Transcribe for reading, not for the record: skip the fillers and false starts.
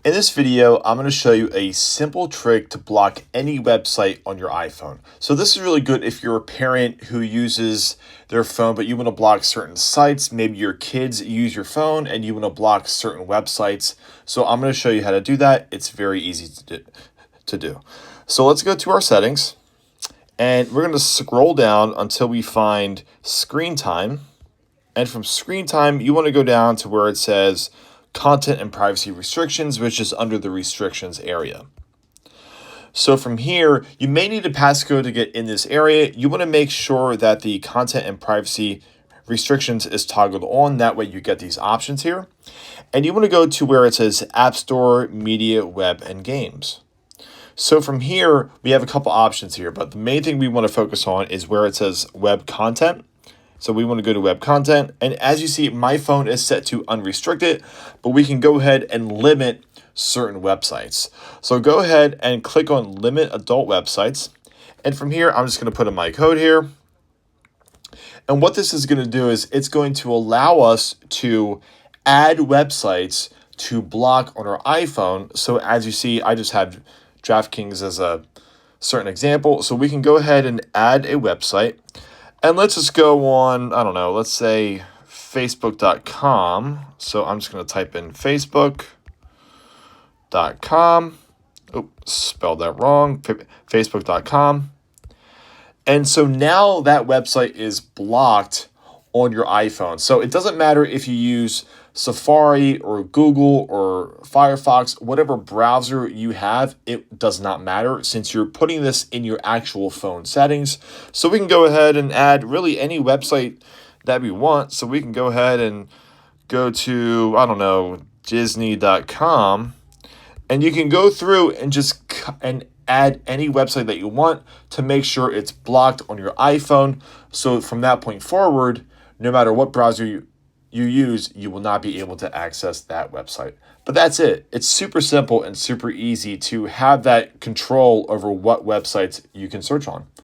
In this video, I'm going to show you a simple trick to block any website on your iPhone. So this is really good if you're a parent who uses their phone, but you want to block certain sites. Maybe your kids use your phone and you want to block certain websites. So I'm going to show you how to do that. It's very easy to do. So let's go to our settings and we're going to scroll down until we find screen time. And from screen time, you want to go down to where it says content and privacy restrictions, which is under the restrictions area. So from here, you may need a passcode to get in this area. You want to make sure that the content and privacy restrictions is toggled on. That way you get these options here. And you want to go to where it says App Store, Media, Web, and Games. So from here, we have a couple options here, but the main thing we want to focus on is where it says Web Content. So we want to go to web content. And as you see, my phone is set to unrestricted, but we can go ahead and limit certain websites. So go ahead and click on limit adult websites. And from here, I'm just going to put in my code here. And what this is going to do is it's going to allow us to add websites to block on our iPhone. So as you see, I just have DraftKings as a certain example. So we can go ahead and add a website. And let's just go on, I don't know, let's say facebook.com. So I'm just going to type in facebook.com. Oh, spelled that wrong. Facebook.com. And so now that website is blocked on your iPhone. So it doesn't matter if you use Safari or Google or Firefox, whatever browser you have, it does not matter since you're putting this in your actual phone settings. So we can go ahead and add really any website that we want. So we can go ahead and go to, I don't know, Disney.com, and you can go through and just add any website that you want to make sure it's blocked on your iPhone. So from that point forward, no matter what browser you use, you will not be able to access that website. But that's it. It's super simple and super easy to have that control over what websites you can search on.